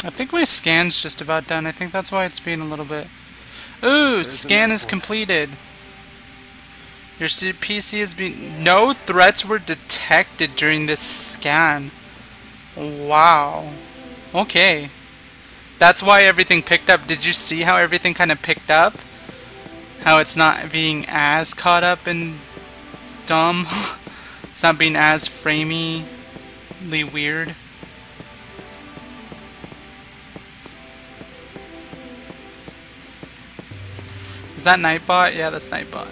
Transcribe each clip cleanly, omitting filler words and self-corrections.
I think my scan's just about done. I think that's why it's being a little bit... Ooh, scan is completed. Your PC has been... No threats were detected during this scan. Wow. Okay. That's why everything picked up. Did you see how everything kind of picked up? How it's not being as caught up and dumb. It's not being as framey-ly weird. Is that Nightbot? Yeah, that's Nightbot.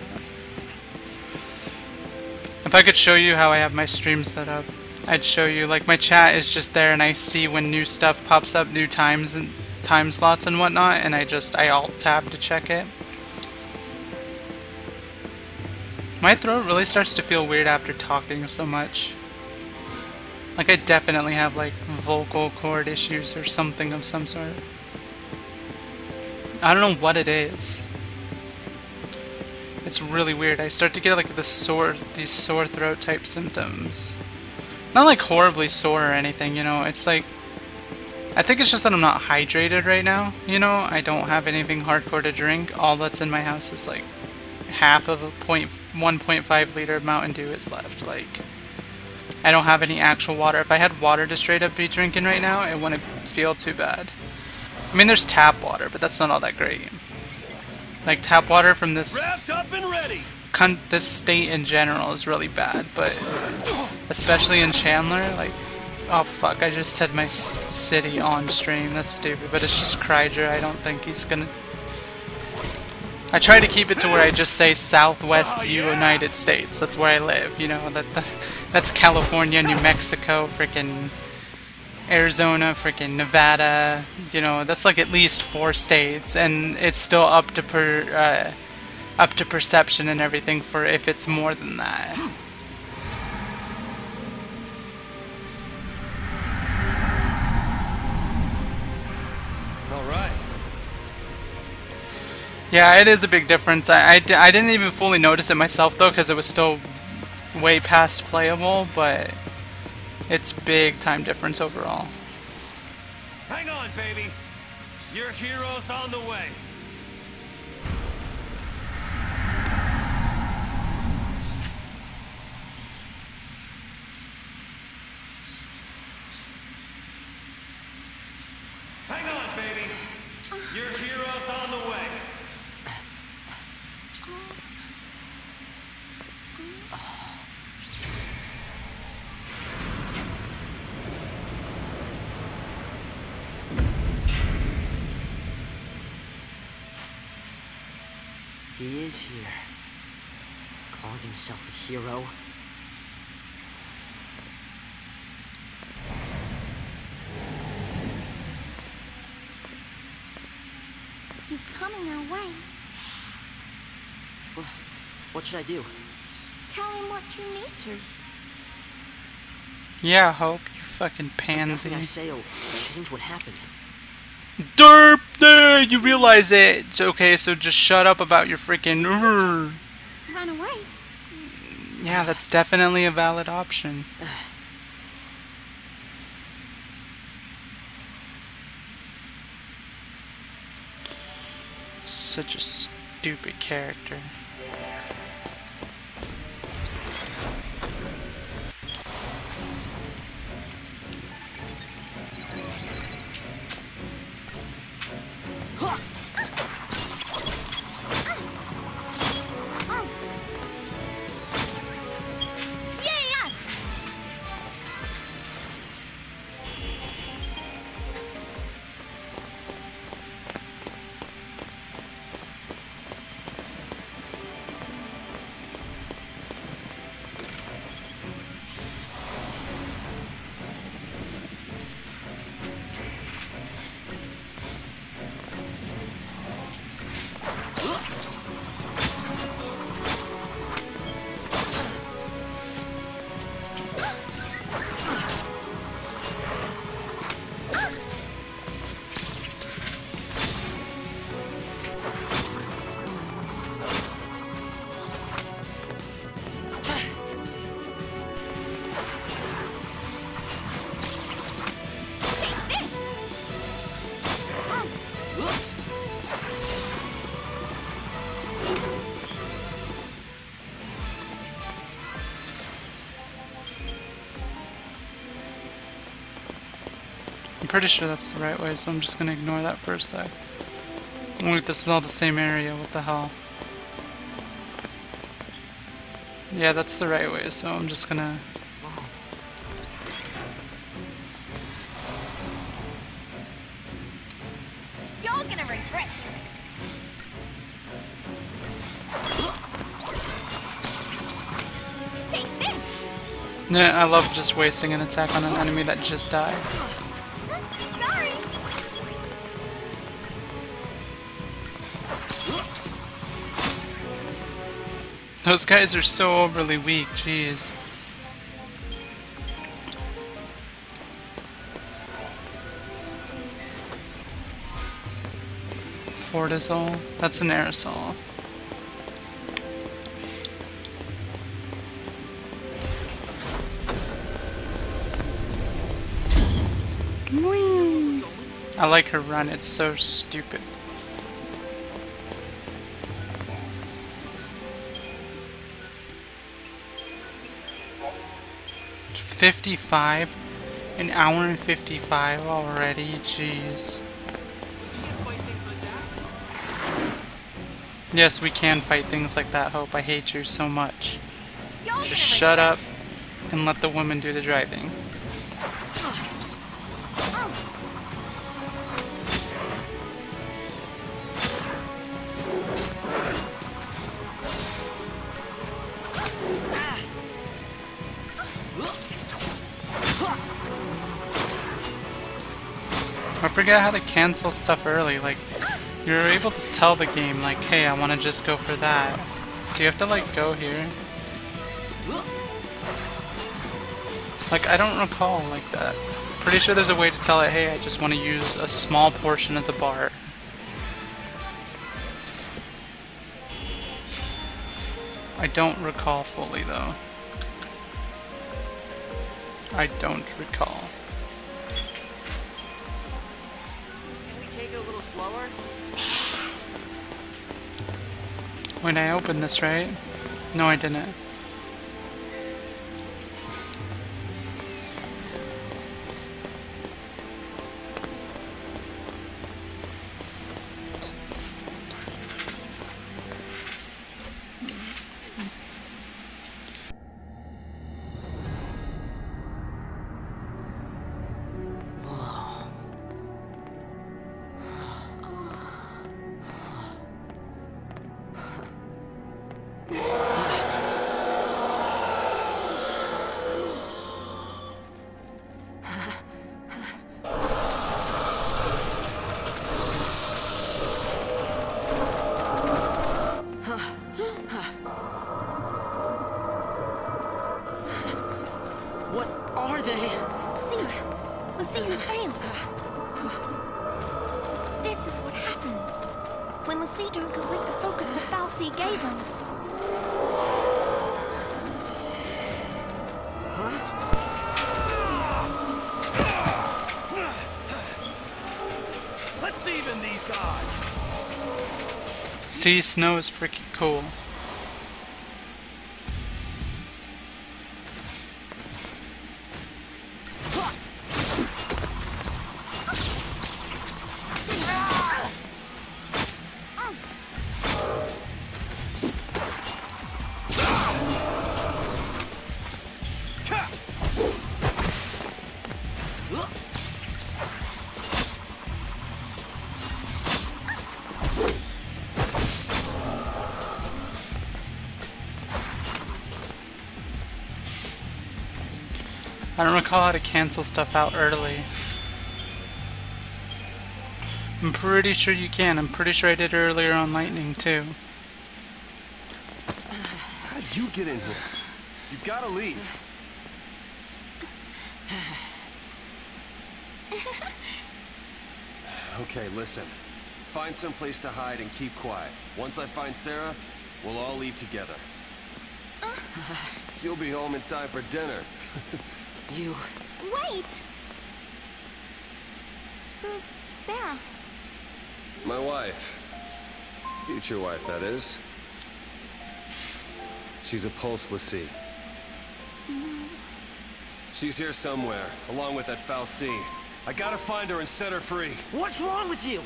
If I could show you how I have my stream set up, I'd show you. Like, my chat is just there and I see when new stuff pops up, new times and time slots and whatnot, and I alt tab to check it. My throat really starts to feel weird after talking so much. Like, I definitely have like vocal cord issues or something of some sort. I don't know what it is. It's really weird. I start to get like these sore throat type symptoms. Not like horribly sore or anything, you know. It's like, I think it's just that I'm not hydrated right now, you know. I don't have anything hardcore to drink. All that's in my house is like half of a 1.5 liter Mountain Dew is left. Like, I don't have any actual water. If I had water to straight up be drinking right now, it wouldn't feel too bad. I mean, there's tap water, but that's not all that great. Like, tap water from this this state in general is really bad, but especially in Chandler, like, oh fuck, I just said my city on stream. That's stupid, but it's just Kryger. I don't think he's gonna... I try to keep it to where I just say Southwest United States. That's where I live, you know. That's California, New Mexico, freaking Arizona, freaking Nevada. You know, that's like at least 4 states, and it's still up to perception and everything for if it's more than that. All right. Yeah, it is a big difference. I didn't even fully notice it myself though, because it was still way past playable, but it's big time difference overall. Hang on, baby. Your hero's on the way. Hang on, baby. Your hero's on the way. He is here. Calling himself a hero. He's coming our way. What should I do? Tell him what you need to. Yeah, Hope, you fucking pansy. Nothing I say will change what happened. Derp! There, you realize it. It's okay, so just shut up about your freaking... Run away. Yeah, that's definitely a valid option. Such a stupid character. pretty sure that's the right way, so I'm just gonna ignore that for a sec. Wait, this is all the same area, what the hell? Yeah, that's the right way, so I'm just gonna... You're gonna regret this. Take this. Yeah, I love just wasting an attack on an enemy that just died. Sorry. Those guys are so overly weak, jeez. Fortisol? That's an aerosol. Whee! I like her run, it's so stupid. $55? An hour and 55 already? Jeez. Yes, we can fight things like that, Hope. I hate you so much. Just shut up and let the woman do the driving. I forget how to cancel stuff early, like, you're able to tell the game, like, hey, I want to just go for that. Do you have to, like, go here? Like, I don't recall like that. Pretty sure there's a way to tell it, hey, I just want to use a small portion of the bar. I don't recall fully, though. I don't recall. Can we take it a little slower? Wait, I opened this, right? No, I didn't. What are they? See, the scene failed. This is what happens when the sea don't complete the focus the Fal'Cie gave him. Let's even these odds. Sea snow is freaking cool. I don't recall how to cancel stuff out early. I'm pretty sure you can. I'm pretty sure I did earlier on Lightning too. How'd you get in here? You gotta leave. Okay, listen. Find some place to hide and keep quiet. Once I find Sarah, we'll all leave together. You'll be home in time for dinner. You... Wait! Who's Sarah? My wife. Future wife, that is. She's a pulseless. She's here somewhere, along with that Fal'Cie. I gotta find her and set her free. What's wrong with you?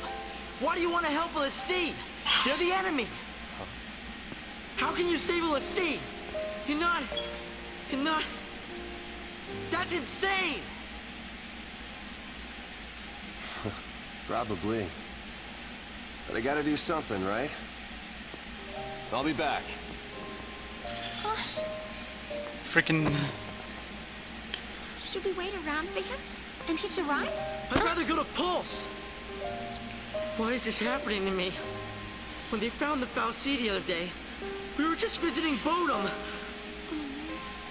Why do you want to help LaCie? They're the enemy. How can you save LaCie? You're not... That's insane! Probably. But I gotta do something, right? I'll be back. Freaking. Should we wait around for him and hitch a ride? I'd rather go to Pulse. Why is this happening to me? When they found the Fal'Cie the other day, we were just visiting Bodum.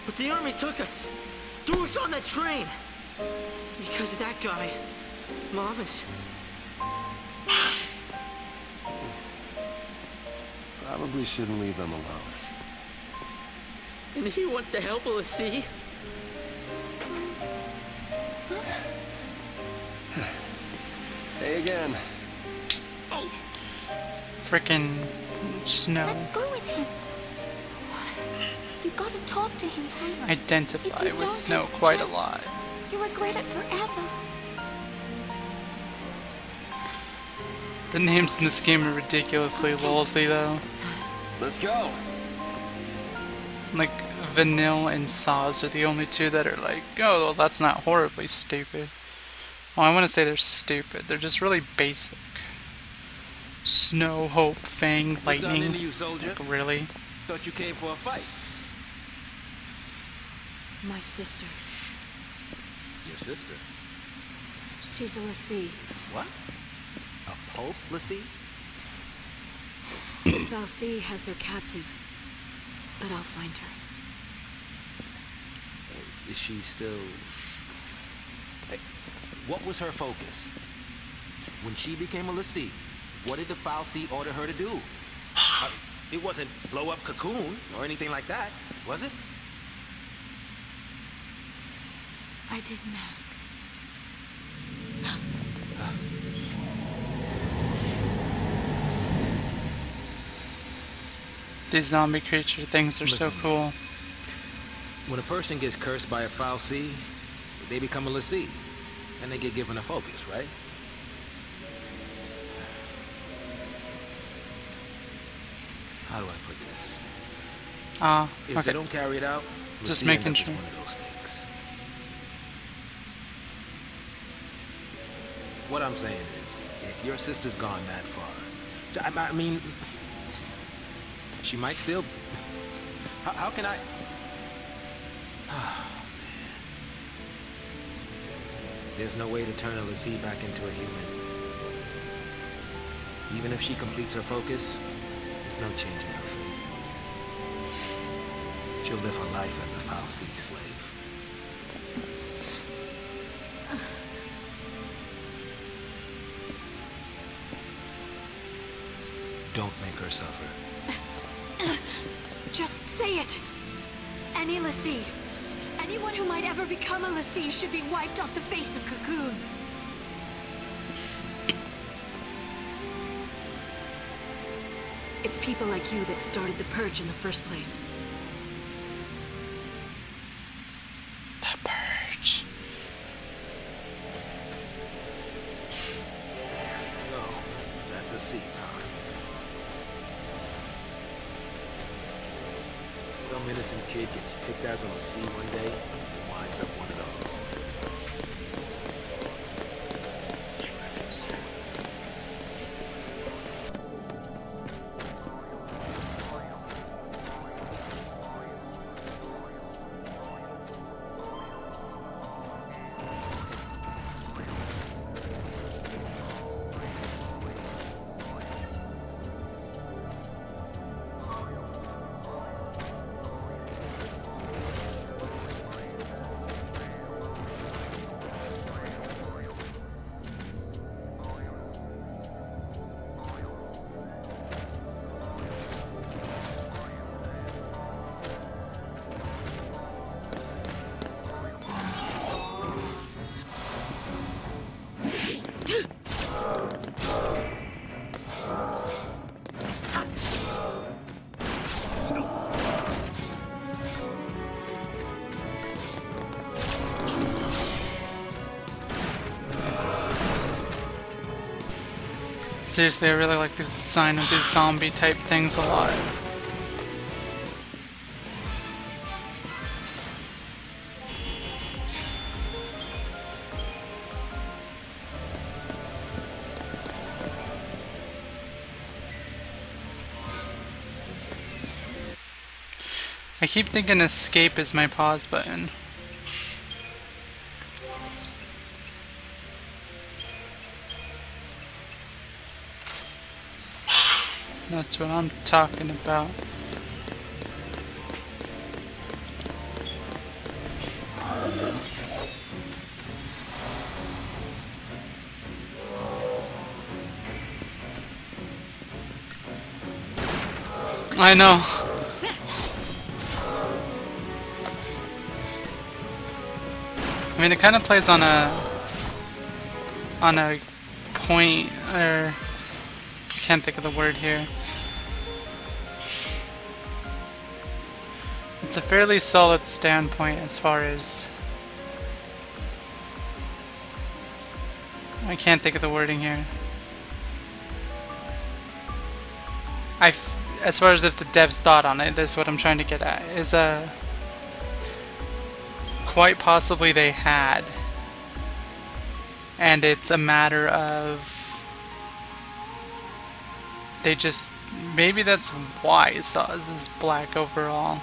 But the army took us, threw us on that train. Because of that guy, Mom is... Probably shouldn't leave them alone. And he wants to help LaCie. Hey again. Hey, Freaking Snow. let's go with him. You gotta talk to him, Tyler. Identify If you with don't Snow take this quite a chance, lot. You regret it forever. The names in this game are ridiculously lolsy though. Let's go. Like Vanille and Saws are the only two that are like, oh, well, that's not horribly stupid. Well, I want to say they're stupid. They're just really basic. Snow, Hope, Fang, What's done Lightning. into you, soldier? Like, really? Thought you came for a fight. My sister. Your sister? She's a LaCie. What? A pulse, LaCie? Fal'Cie has her captive, but I'll find her. Is she still... Hey, what was her focus? When she became a LaCie, what did the Fal'Cie order her to do? It wasn't blow up Cocoon or anything like that, was it? I didn't ask. These zombie creature things are so Listen. cool. When a person gets cursed by a Fal'Cie, they become a LaCie, and they get given a focus, right? How do I put this? If they Okay. don't carry it out, Just LaCie end making up as sure. one of those things. What I'm saying is, if your sister's gone that far, I mean, she might still. How can I? There's no way to turn a LaCie back into a human. Even if she completes her focus, there's no changing her fate. She'll live her life as a Fal'Cie slave. Don't make her suffer. Just say it! Any LaCie. Anyone who might ever become a LaCie should be wiped off the face of Cocoon. It's people like you that started the Purge in the first place. The Purge. No, that's a sea time. Some innocent kid gets picked as a LaCie one day and winds up one of those. Seriously, I really like the design of these zombie type things a lot. I keep thinking escape is my pause button. That's what I'm talking about. I know. I mean, it kind of plays on a point, or I can't think of the word here. It's a fairly solid standpoint as far as I can't think of the wording here. As far as if the devs thought on it, that's what I'm trying to get at. Is quite possibly they had, and it's a matter of they just maybe that's why Saz is black overall,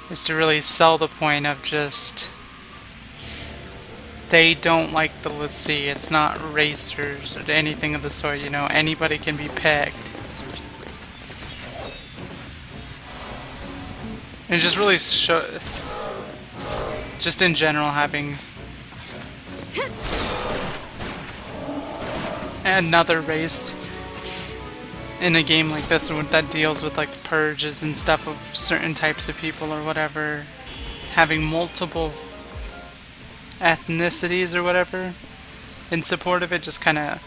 is to really sell the point of just they don't like the Lassie. It's not racers or anything of the sort, you know, anybody can be picked. And just really just in general having another race in a game like this that deals with like purges and stuff of certain types of people or whatever, having multiple ethnicities or whatever in support of it just kind of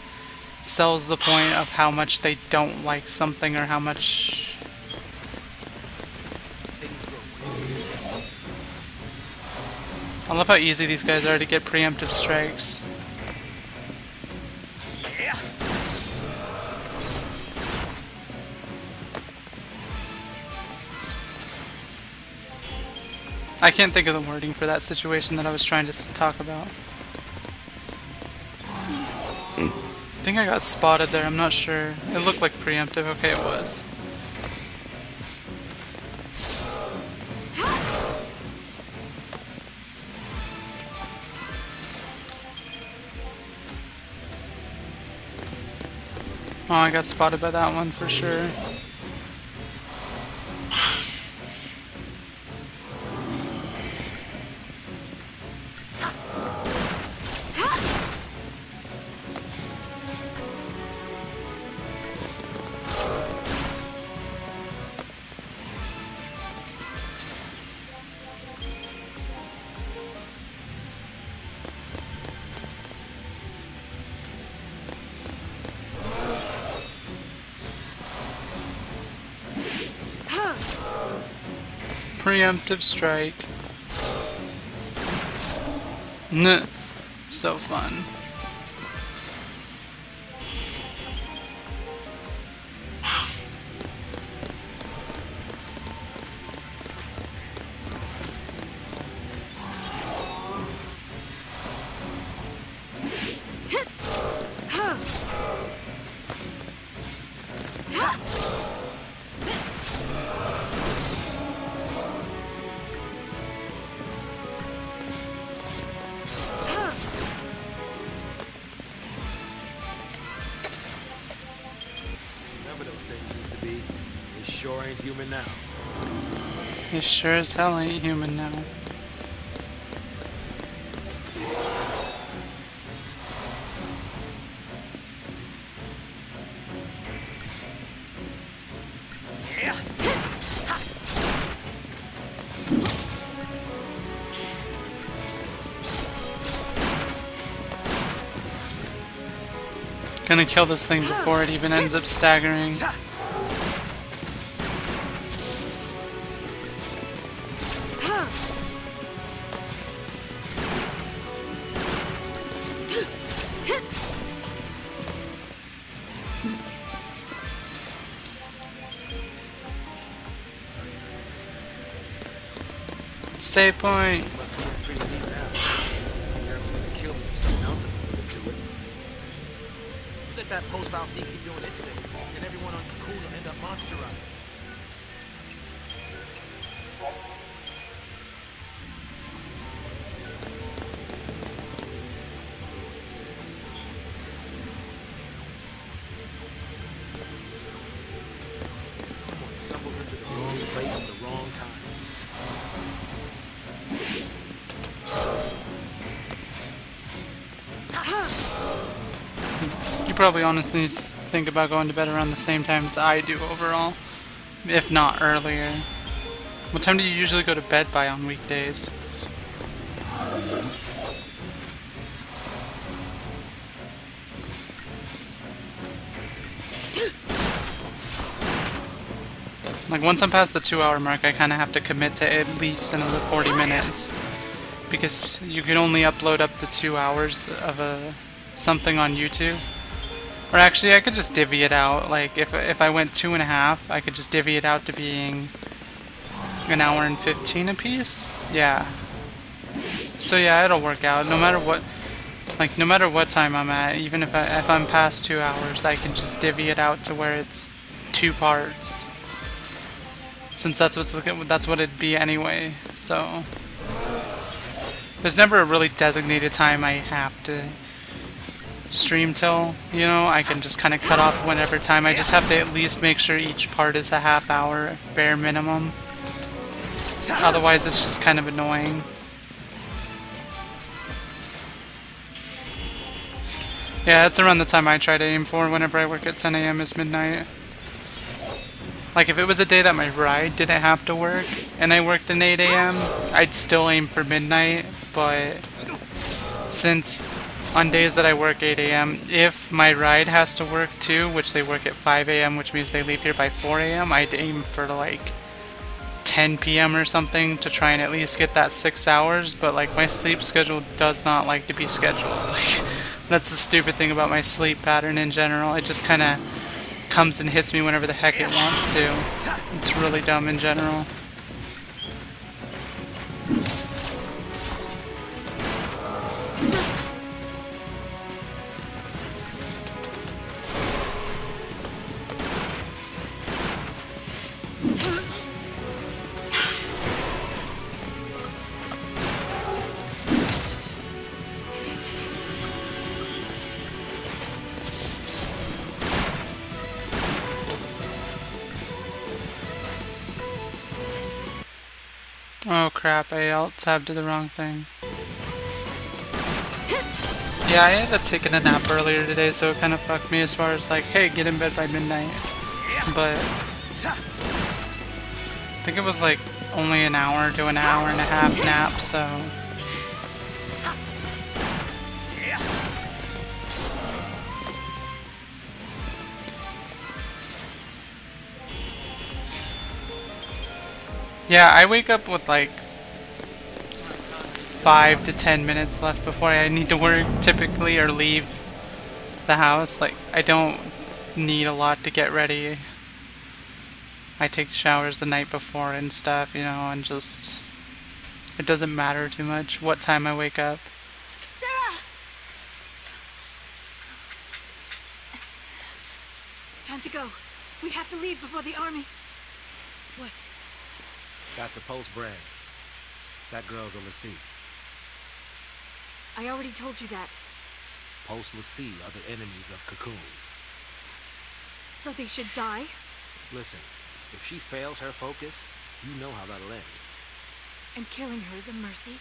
sells the point of how much they don't like something or how much. I love how easy these guys are to get preemptive strikes. I can't think of the wording for that situation that I was trying to talk about. I think I got spotted there, I'm not sure. It looked like preemptive, okay it was. Oh, I got spotted by that one for sure. Preemptive strike. So fun. Human now. It sure as hell ain't human now. Gonna kill this thing before it even ends up staggering. Save point. Must be getting pretty deep now. Careful gonna kill me if someone else doesn't get into it. You let that post-Valsy keep doing its thing, and everyone on Cocoon will end up monsterized. Someone stumbles into the wrong place at the wrong time. You probably honestly need to think about going to bed around the same time as I do overall, if not earlier. What time do you usually go to bed by on weekdays? Like once I'm past the 2-hour mark, I kind of have to commit to at least another 40 minutes. Because you can only upload up to 2 hours of something on YouTube. Or actually, I could just divvy it out. Like, if I went 2.5, I could just divvy it out to being an hour and 15 apiece. Yeah. So yeah, it'll work out. No matter what, like, no matter what time I'm at, even if I'm past 2 hours, I can just divvy it out to where it's 2 parts. Since that's what it'd be anyway. So there's never a really designated time I have to stream till, you know. I can just kind of cut off whenever time. I just have to at least make sure each part is a ½ hour bare minimum. Otherwise it's just kind of annoying. Yeah, that's around the time I try to aim for whenever I work at 10 AM is midnight. Like if it was a day that my ride didn't have to work and I worked at 8 AM, I'd still aim for midnight, but since on days that I work 8 AM, if my ride has to work too, which they work at 5 AM, which means they leave here by 4 AM, I'd aim for like 10 PM or something to try and at least get that 6 hours, but like my sleep schedule does not like to be scheduled. Like, that's the stupid thing about my sleep pattern in general. It just kind of comes and hits me whenever the heck it wants to. It's really dumb in general. Oh crap, I alt-tabbed to the wrong thing. Yeah, I ended up taking a nap earlier today, so it kind of fucked me as far as like, hey, get in bed by midnight. But I think it was like only an hour to an hour and a half nap, so... Yeah, I wake up with like 5 to 10 minutes left before I need to work typically or leave the house. Like, I don't need a lot to get ready. I take showers the night before and stuff, you know, and just... It doesn't matter too much what time I wake up. Sarah! Time to go. We have to leave before the army. What? That's a post brand. That girl's a Lassie. I already told you that. Post Lassie are the enemies of Cocoon. So they should die? Listen, if she fails her focus, you know how that'll end. And killing her is a mercy?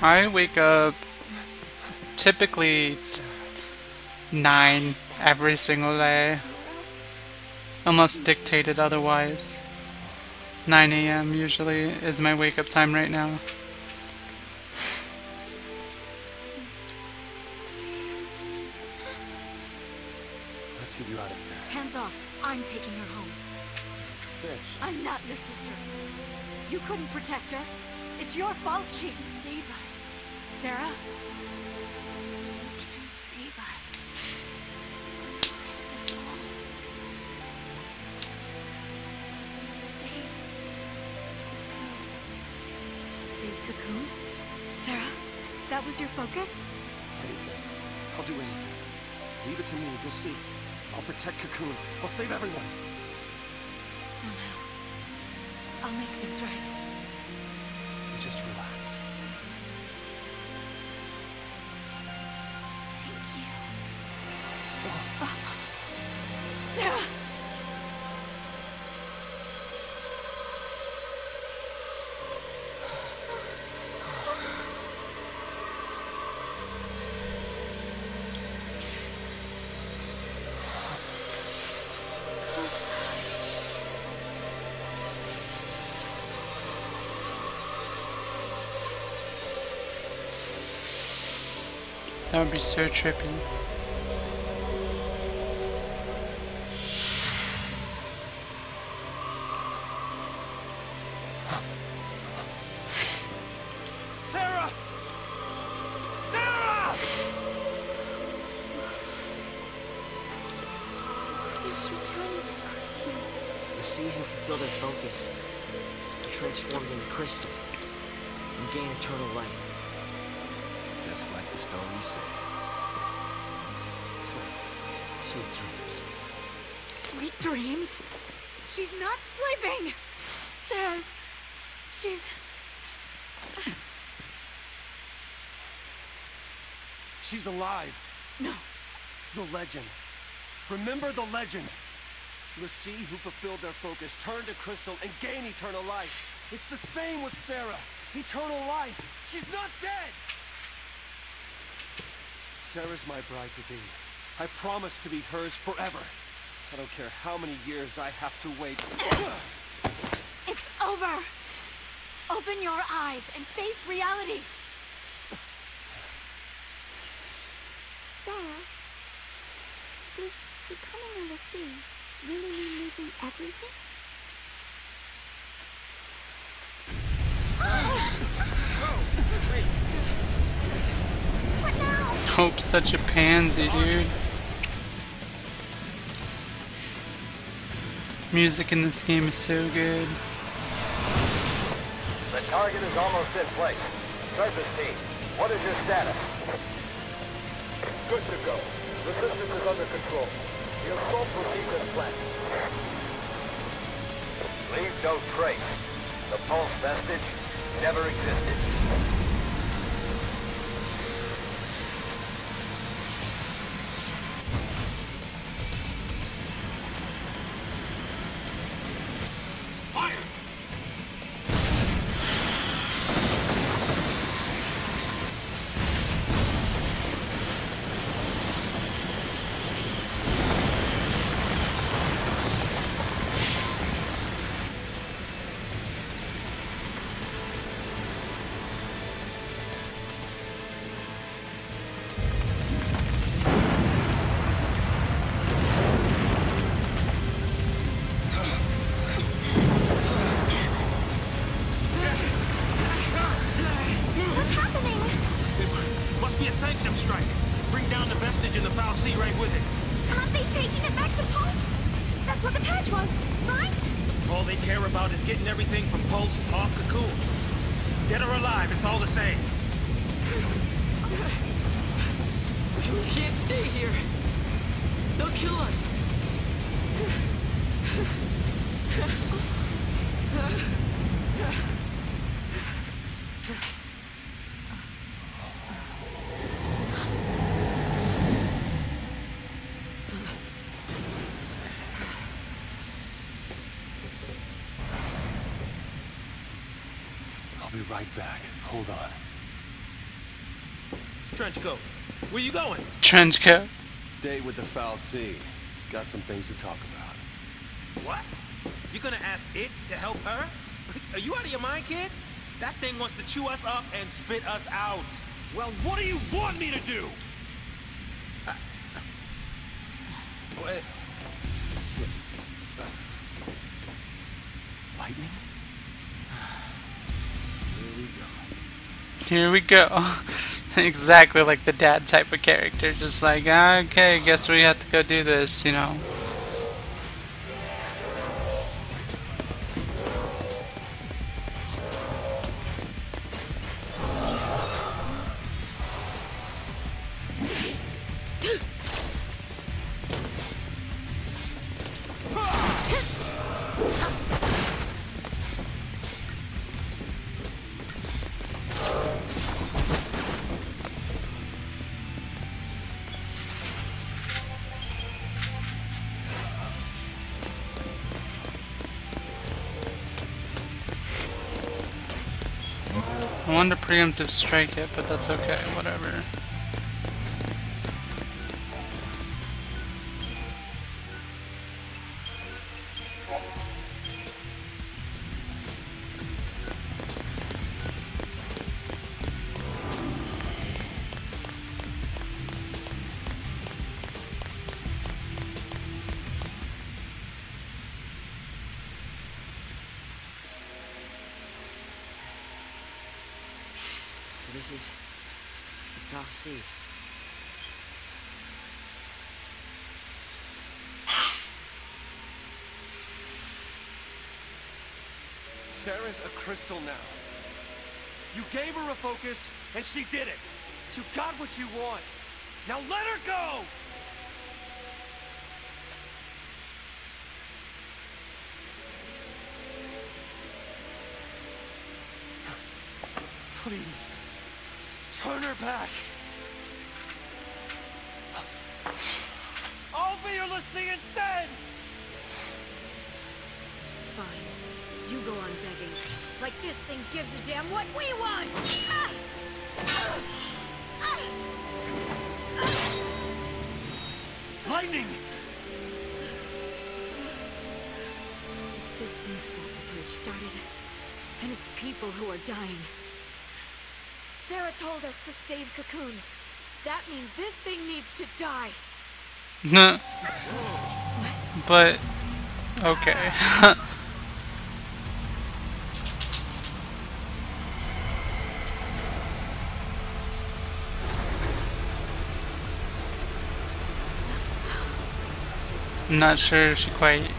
I wake up typically 9 every single day, unless dictated otherwise. 9 AM usually is my wake up time right now. Let's get you out of here. Hands off. I'm taking her home. Sis. I'm not your sister. You couldn't protect her. It's your fault she can save us. Sarah? You can save was your focus? Anything. I'll do anything. Leave it to me, you'll see. I'll protect Cocoon. I'll save everyone. Somehow, I'll make things right. You just relax. Thank you. Sarah! That would be so trippy. Sarah! Sarah! Is she turning to crystal? The sea who fulfill their focus are transformed into crystal and gain eternal life. Just like the story said. So, sweet dreams. Sweet dreams? She's not sleeping! Sarah's... she's... She's alive. No. The legend. Remember the legend. The sea who fulfilled their focus turned to crystal and gained eternal life. It's the same with Sarah. Eternal life. She's not dead! Sarah's my bride-to-be. I promise to be hers forever. I don't care how many years I have to wait. It's over! Open your eyes and face reality! Sarah, does becoming a Lassie really mean losing everything? What now? Hope's such a pansy, dude. Music in this game is so good. The target is almost in place. Surface team, what is your status? Good to go. Resistance is under control. The assault proceeds as planned. Leave no trace. The pulse vestige never existed. Aren't they taking it back to Pulse? That's what the patch was, right? All they care about is getting everything from Pulse off Cocoon. Dead or alive, it's all the same. We can't stay here. They'll kill us. I'll be right back. Hold on. Trenchcoat, where you going? Trenchcoat. Day with the Foul Sea. Got some things to talk about. What? You gonna ask it to help her? Are you out of your mind, kid? That thing wants to chew us up and spit us out. Well, what do you want me to do? Wait. Lightning? Here we go. Exactly like the dad type of character. Just like, okay, guess we have to go do this, you know. wanted to preemptive strike it, but that's okay, whatever. So this is the Foul Sea. Sarah's a crystal now. You gave her a focus, and she did it. You got what you want. Now let her go! Please, turn her back. I'll be your Lassie instead! Fine. You go on begging. Like this thing gives a damn what we want! Lightning! It's this thing's fault the purge started. And it's people who are dying. Sarah told us to save Cocoon. That means this thing needs to die. But okay. I'm not sure she quite...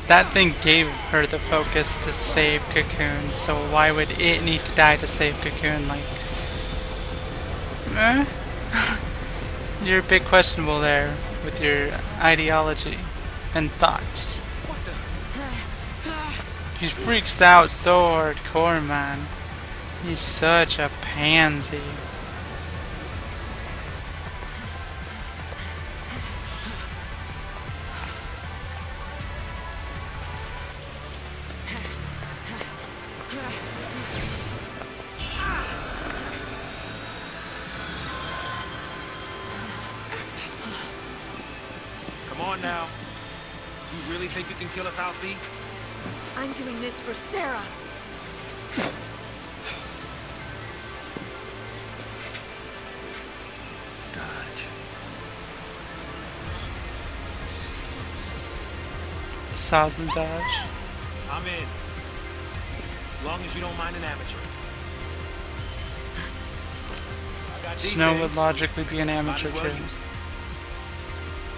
That thing gave her the focus to save Cocoon, so why would it need to die to save Cocoon? Like... You're a bit questionable there with your ideology and thoughts. He freaks out so hardcore, man. He's such a pansy. Come on now. You really think you can kill a Foul Sea? I'm doing this for Sarah. Dodge. Saws and dodge. I'm in. As long as you don't mind an amateur. I got these Snow would things. logically be an Might as amateur well too. use them.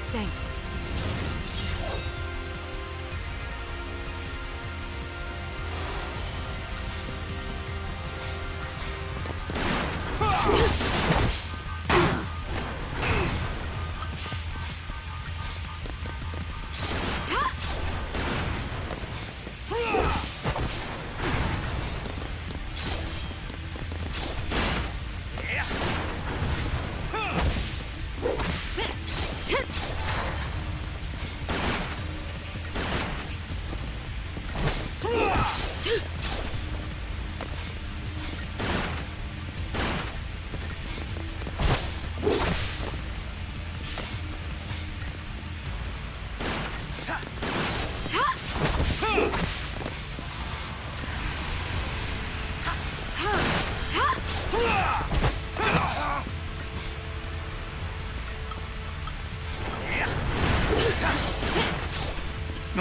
Thanks.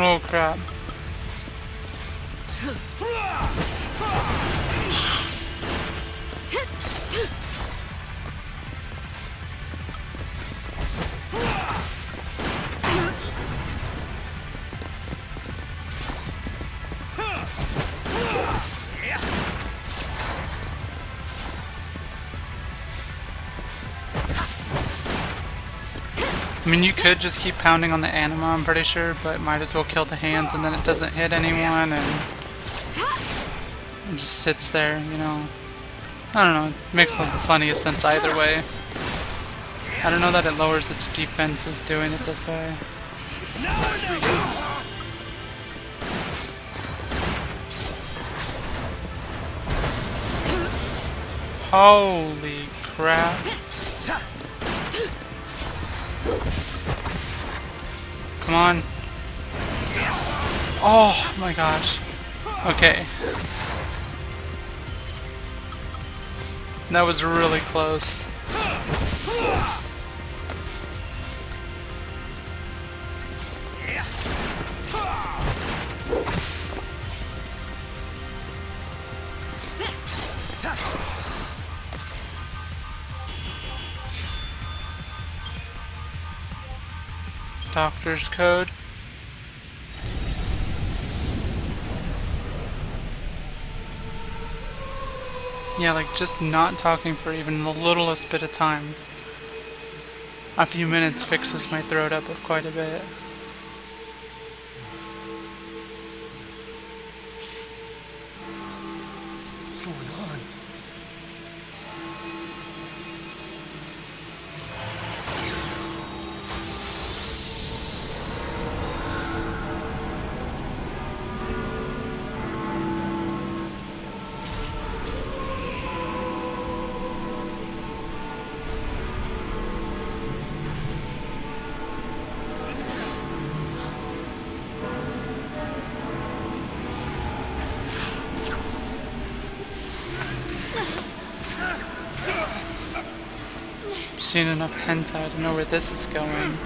Oh crap. I mean, you could just keep pounding on the anima, I'm pretty sure, but might as well kill the hands and then it doesn't hit anyone and it just sits there, you know. I don't know, it makes plenty of sense either way. I don't know that it lowers its defenses doing it this way. Holy crap. Come on. Oh my gosh. Okay. That was really close. Doctor's code. Yeah, like just not talking for even the littlest bit of time. A few minutes fixes my throat up of quite a bit. What's going on? Seen enough hentai to know where this is going.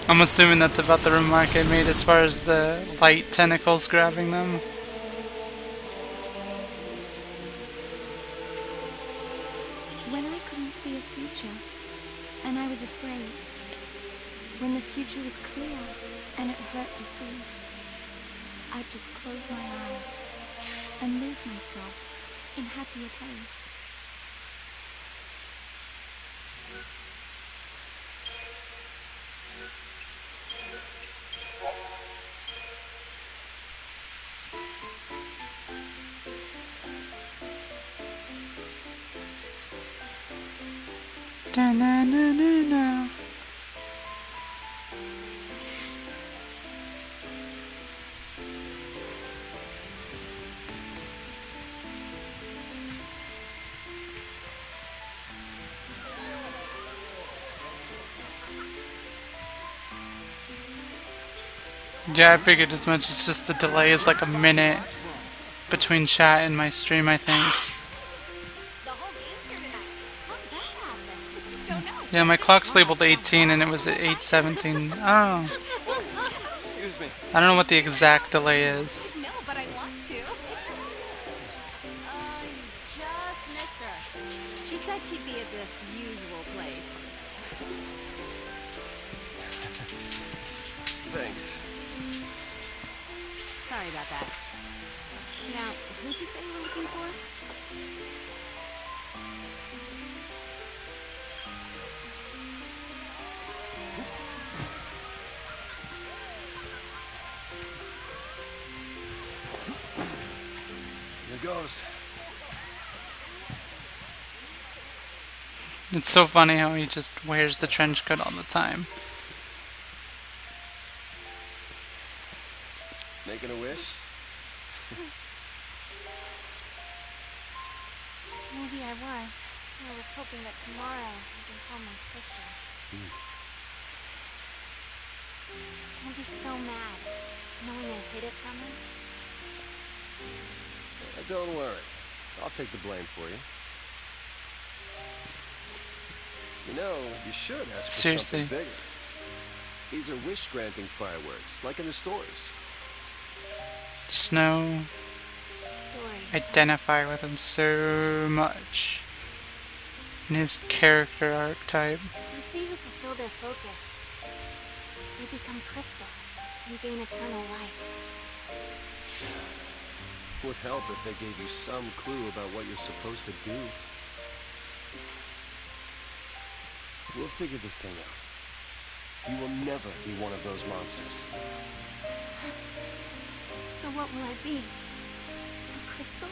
I'm assuming that's about the remark I made as far as the light tentacles grabbing them. When I couldn't see a future, and I was afraid. When the future was clear, and it hurt to see. I'd just close my eyes, and lose myself in happier days. Da-na-na-na-na. Yeah, I figured as much. It's just the delay is like a minute between chat and my stream, I think. Yeah, my clock's labeled 18 and it was at 8:17. Oh. Excuse me. I don't know what the exact delay is. No, but I want to. You just missed her. She said she'd be at the usual place. Thanks. Sorry about that. Now, who'd you say you were looking for? Here goes. It's so funny how he just wears the trench coat all the time. Making a wish? Maybe I was. I was hoping that tomorrow I can tell my sister. She'll be so mad, knowing I hid it from her. Don't worry. I'll take the blame for you. You know, you should ask for Seriously. something bigger. These are wish-granting fireworks, like in the stores. Snow. Stories. Identify with him so much. In his character archetype. You see who fulfill their focus. They become crystal and gain eternal life. Would help if they gave you some clue about what you're supposed to do. We'll figure this thing out. You will never be one of those monsters. So what will I be? A crystal?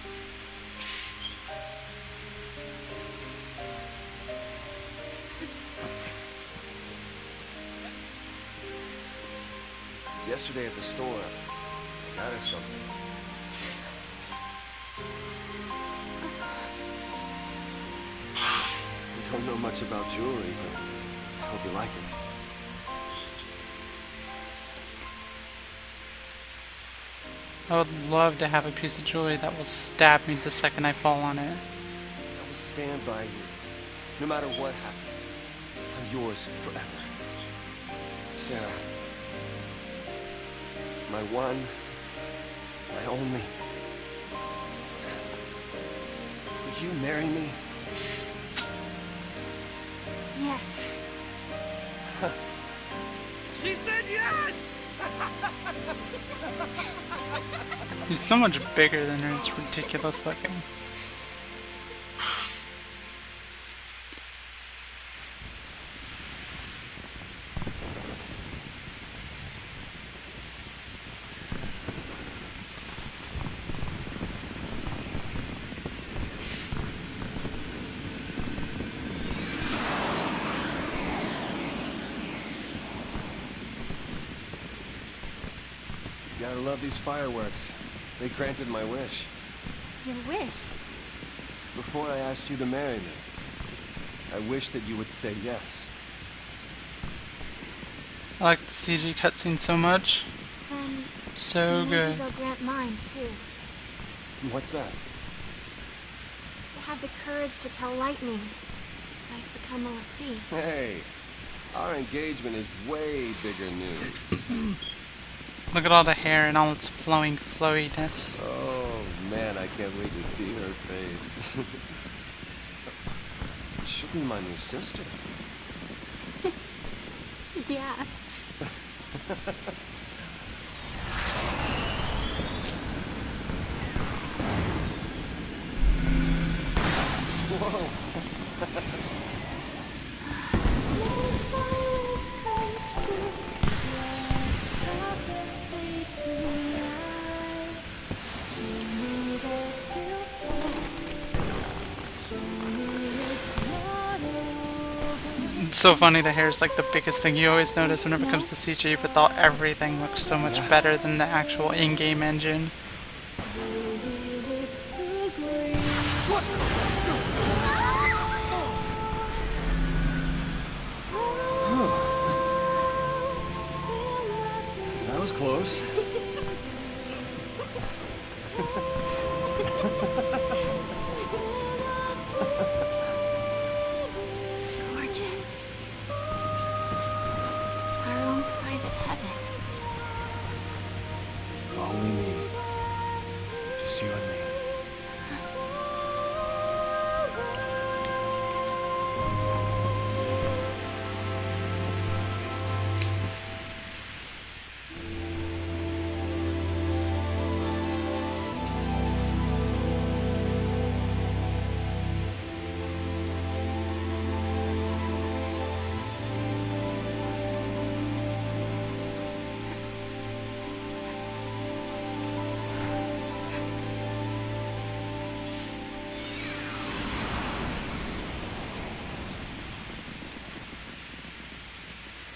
Yesterday at the store, I got us something. I don't know much about jewelry, but I hope you like it. I would love to have a piece of jewelry that will stab me the second I fall on it. I will stand by you, no matter what happens. I'm yours forever. Sarah. My one, my only. Will you marry me? Yes. She said yes! He's so much bigger than her, it's ridiculous looking. Gotta love these fireworks. They granted my wish. Your wish? Before I asked you to marry me, I wish that you would say yes. I like the CG cutscene so much. Then So maybe good. they'll grant mine too. What's that? To have the courage to tell Lightning I've become a Lassie. Hey, our engagement is way bigger news. Look at all the hair and all its flowing flowiness. Oh man, I can't wait to see her face. She'll be my new sister. Yeah. It's so funny, the hair is like the biggest thing you always notice whenever it comes to CG, but everything looks so much better than the actual in-game engine. That was close. Gorgeous. Our own private heaven. All we need. Just you and me.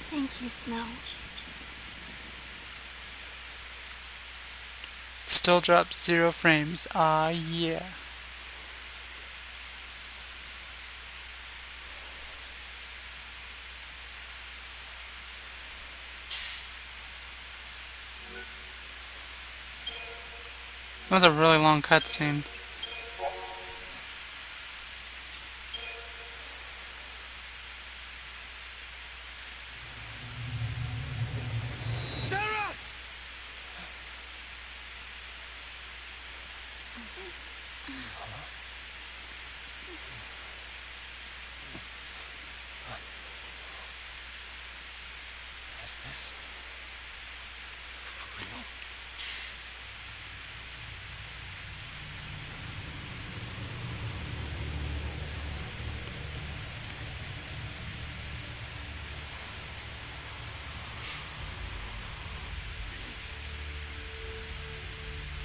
Thank you, Snow. Still drops 0 frames. Ah, yeah. That was a really long cutscene. Is this for real?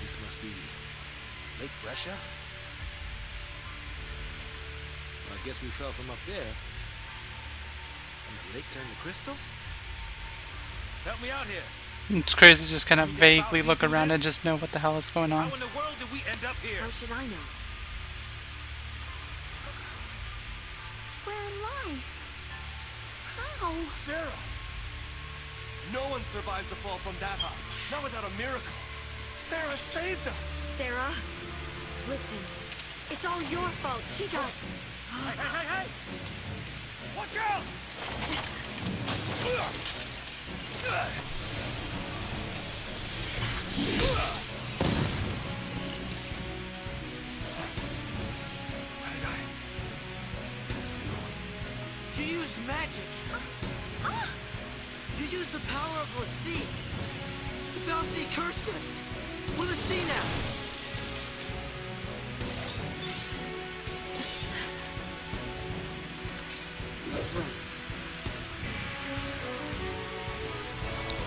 This must be Lake Brescia? Well, I guess we fell from up there. And the lake turned to crystal? Help me out here. It's crazy to just kind of vaguely look around and just know what the hell is going on. How in the world did we end up here? How should I know? We're alive. How? Sarah! No one survives a fall from that high. Not without a miracle. Sarah saved us! Sarah, listen. It's all your fault. She got... Hey! Watch out! How did I... This do? You used magic. You used the power of Lassie. The Fal'Cie cursed us. We're Lassie now.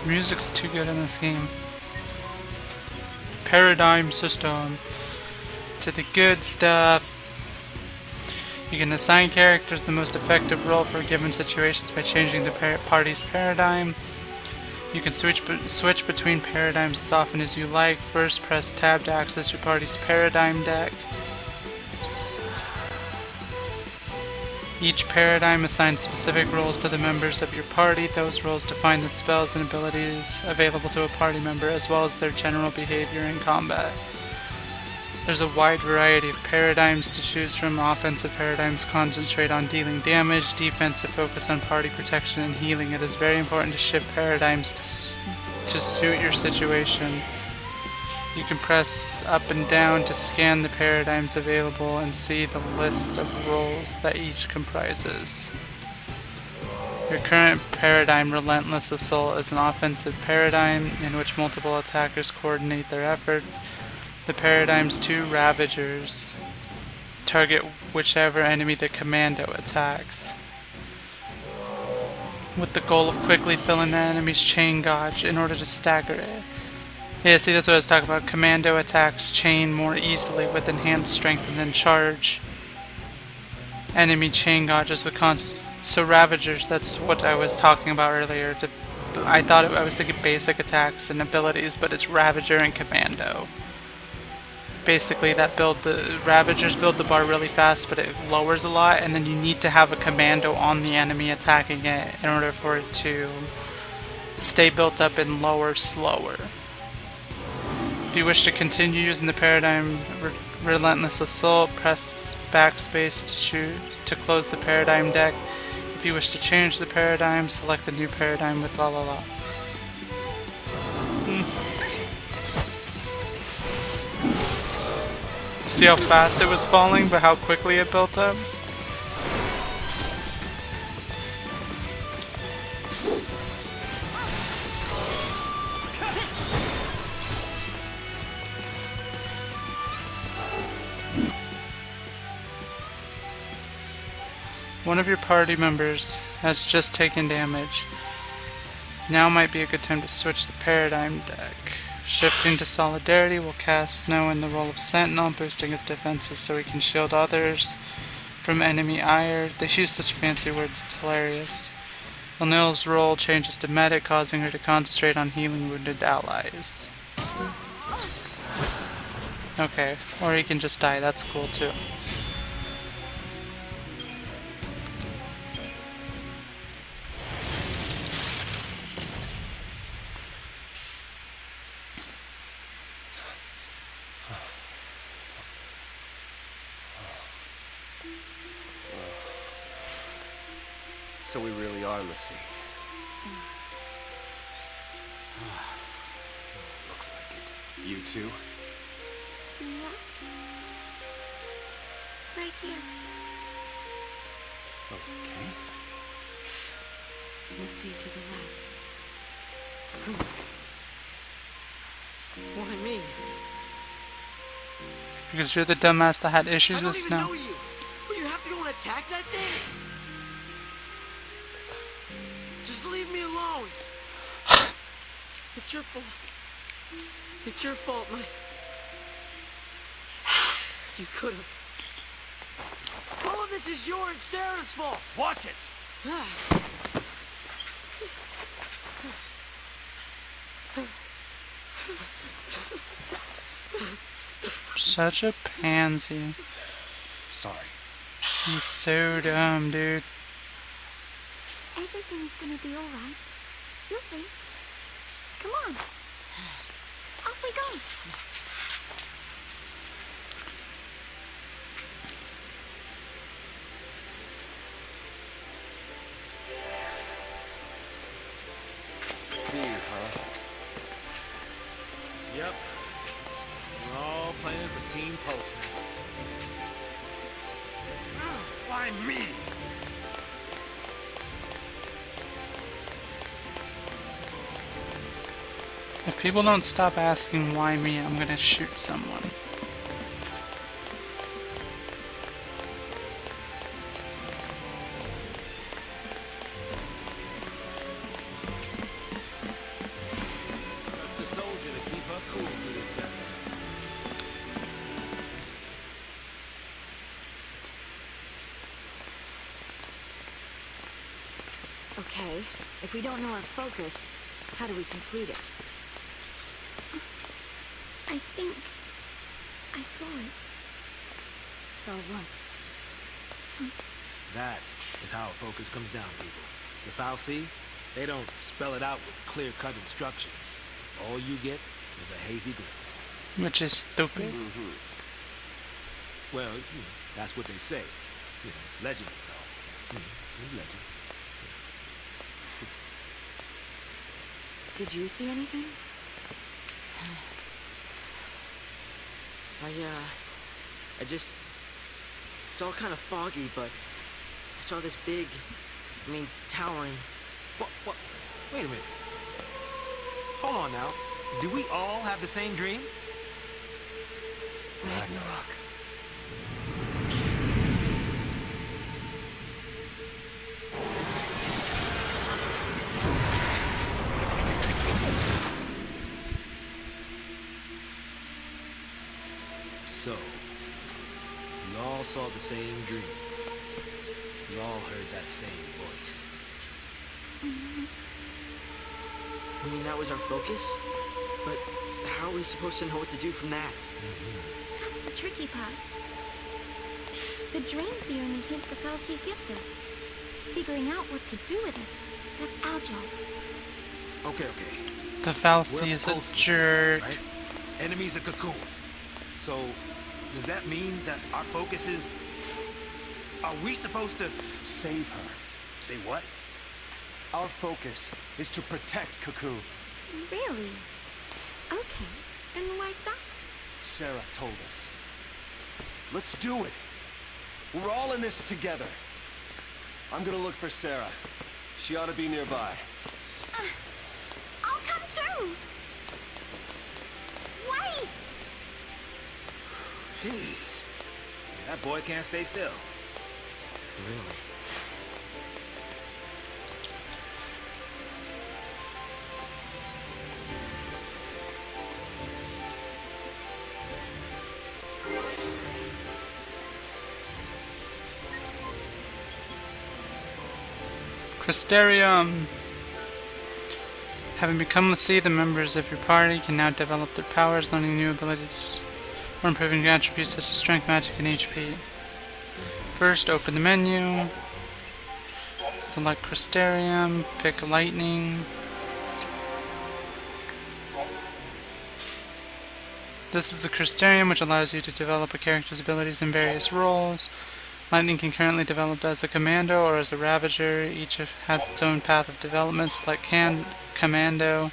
Music's too good in this game. Paradigm system. To the good stuff. You can assign characters the most effective role for given situations by changing the party's paradigm. You can switch between paradigms as often as you like. First, press tab to access your party's paradigm deck. Each paradigm assigns specific roles to the members of your party. Those roles define the spells and abilities available to a party member, as well as their general behavior in combat. There's a wide variety of paradigms to choose from. Offensive paradigms concentrate on dealing damage, defensive focus on party protection and healing. It is very important to shift paradigms to suit your situation. You can press up and down to scan the paradigms available and see the list of roles that each comprises. Your current paradigm, Relentless Assault, is an offensive paradigm in which multiple attackers coordinate their efforts. The paradigm's two Ravagers target whichever enemy the commando attacks, with the goal of quickly filling the enemy's chain gauge in order to stagger it. Yeah, see, that's what I was talking about. Commando attacks chain more easily with enhanced strength and then charge enemy chain gauges with so Ravagers, that's what I was talking about earlier. I was thinking basic attacks and abilities, but it's Ravager and Commando. Basically, the Ravagers build the bar really fast, but it lowers a lot, and then you need to have a Commando on the enemy attacking it in order for it to stay built up and lower slower. If you wish to continue using the paradigm Relentless Assault, press backspace to close the paradigm deck. If you wish to change the paradigm, select the new paradigm with la la la. See how fast it was falling, but how quickly it built up? One of your party members has just taken damage. Now might be a good time to switch the paradigm deck. Shifting to Solidarity will cast Snow in the role of Sentinel, boosting his defenses so he can shield others from enemy ire. They use such fancy words, it's hilarious. O'Neill's role changes to Medic, causing her to concentrate on healing wounded allies. Okay, or he can just die, that's cool too. So we really are Lassie. Looks like it. You too? Yeah. Right here. Okay. We'll see to the last. Why me? Because you're the dumbass that had issues I don't with even snow. know you. Will you have to go and attack that thing? Just leave me alone. It's your fault. It's your fault, my... You could have... All of this is your and Sarah's fault. Watch it! Such a pansy. Sorry. He's so dumb, dude. Everything's gonna be alright. You'll see. Come on. Off we go. See, huh? Yep. We're all playing for Team Pulse now. Why me? If people don't stop asking why me, I'm gonna shoot someone. Trust the soldier to keep her cool through this mess. Okay, if we don't know our focus, how do we complete it? I think I saw it. So what? That is how a focus comes down, people. The Fal'Cie, they don't spell it out with clear-cut instructions. All you get is a hazy glimpse. Which is stupid. Well, that's what they say. Legends, though. Legends. Did you see anything? I just... It's all kind of foggy, but I saw this big, towering... What? Wait a minute. Hold on now. Do we all have the same dream? Ragnarok. So, we all saw the same dream. We all heard that same voice. You mean that was our focus? But how are we supposed to know what to do from that? That's the tricky part. The dream's the only hint the Fal'Cie gives us. Figuring out what to do with it, that's our job. Okay. The Fal'Cie We're is a post-Lucy, jerk. right? Enemy's a cocoon. So, does that mean that our focus is... Are we supposed to... Save her. Say what? Our focus is to protect Cocoon. Really? Okay. And why's that? Sarah told us. Let's do it. We're all in this together. I'm gonna look for Sarah. She ought to be nearby. I'll come too! Wait! Jeez. That boy can't stay still. Really? Crystarium. Having become LaCie, the members of your party can now develop their powers, learning new abilities or improving your attributes such as strength, magic, and HP. First, open the menu. Select Crystarium. Pick Lightning. This is the Crystarium, which allows you to develop a character's abilities in various roles. Lightning can currently develop as a Commando or as a Ravager. Each has its own path of development. Select Commando.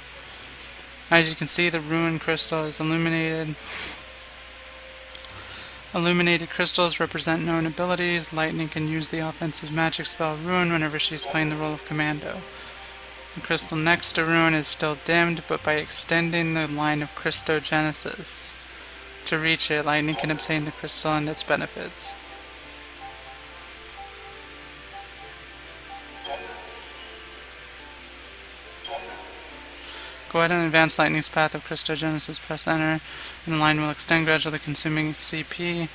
As you can see, the Ruin Crystal is illuminated. Illuminated crystals represent known abilities. Lightning can use the offensive magic spell Ruin whenever she is playing the role of Commando. The crystal next to Ruin is still dimmed, but by extending the line of Christogenesis to reach it, lightning can obtain the crystal and its benefits. Go ahead and advance lightning's path of Christogenesis, press enter, and the line will extend, gradually consuming CP.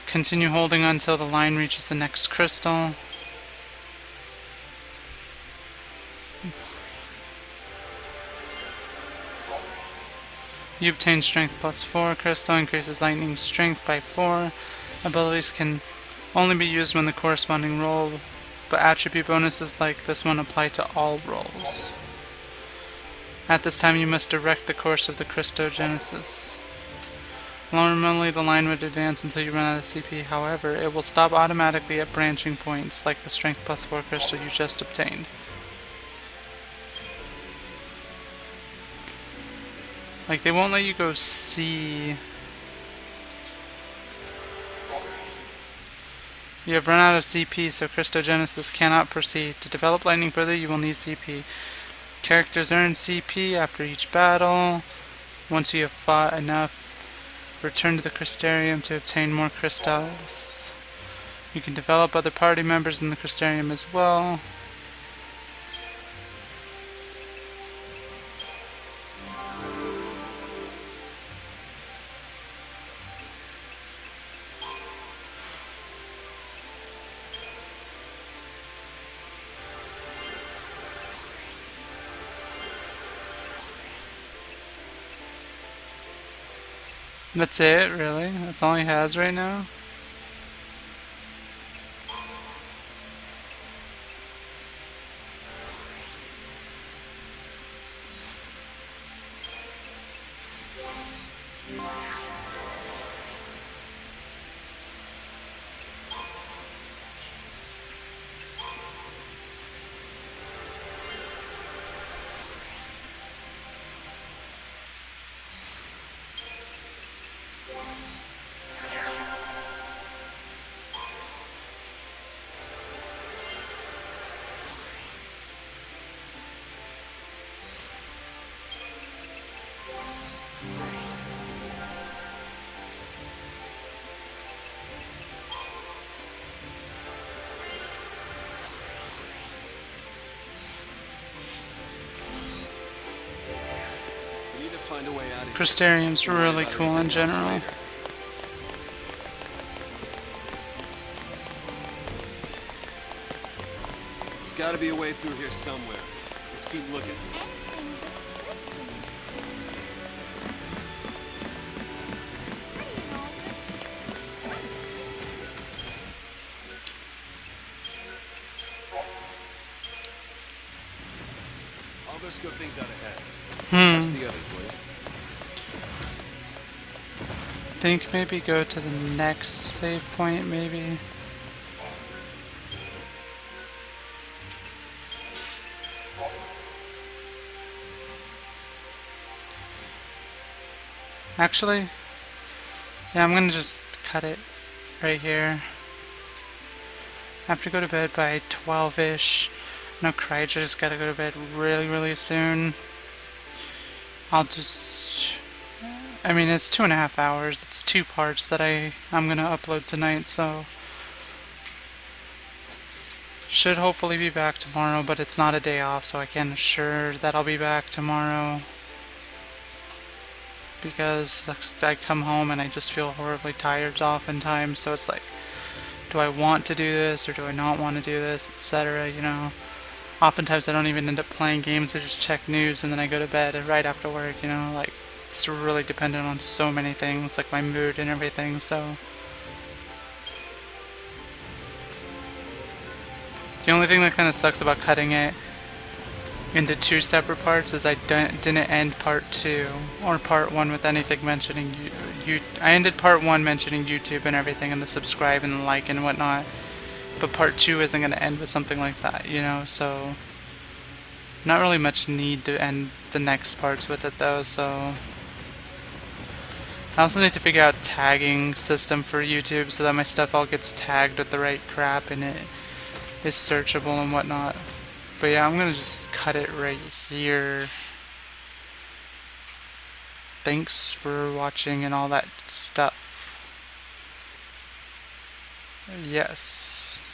Continue holding until the line reaches the next crystal. You obtain strength plus 4. Crystal increases lightning strength by 4. Abilities can only be used when the corresponding roll, but attribute bonuses like this one apply to all rolls. At this time you must direct the course of the Christogenesis. Normally the line would advance until you run out of CP, however, it will stop automatically at branching points like the strength plus 4 crystal you just obtained. Like, they won't let you go see. You have run out of CP, so Christogenesis cannot proceed. To develop lightning further, you will need CP. Characters earn CP after each battle. Once you have fought enough, return to the Crystarium to obtain more crystals. You can develop other party members in the Crystarium as well. That's it, really? That's all he has right now? Crystarium's really cool in general. There's got to be a way through here somewhere. Let's keep looking. I'll go scope things out ahead. That's the other place. Think maybe go to the next save point, maybe. Actually, yeah, I'm gonna just cut it right here. I have to go to bed by 12-ish. No, Cryge, I just gotta go to bed really soon. I'll just... I mean, it's 2.5 hours. It's 2 parts that I'm gonna upload tonight, so... Should hopefully be back tomorrow, but it's not a day off, so I can't assure that I'll be back tomorrow. Because I come home and I just feel horribly tired oftentimes, so it's like, do I want to do this, or do I not want to do this, etc., you know? Oftentimes I don't even end up playing games, I just check news and then I go to bed right after work, you know, like, it's really dependent on so many things, like my mood and everything, so... The only thing that kind of sucks about cutting it into 2 separate parts is I didn't end part 2, or part 1 with anything mentioning I ended part 1 mentioning YouTube and everything, and the subscribe and the like and whatnot. But part 2 isn't going to end with something like that, you know, so... Not really much need to end the next parts with it though, so... I also need to figure out tagging system for YouTube so that my stuff all gets tagged with the right crap and it is searchable and whatnot. But yeah, I'm gonna just cut it right here. Thanks for watching and all that stuff. Yes.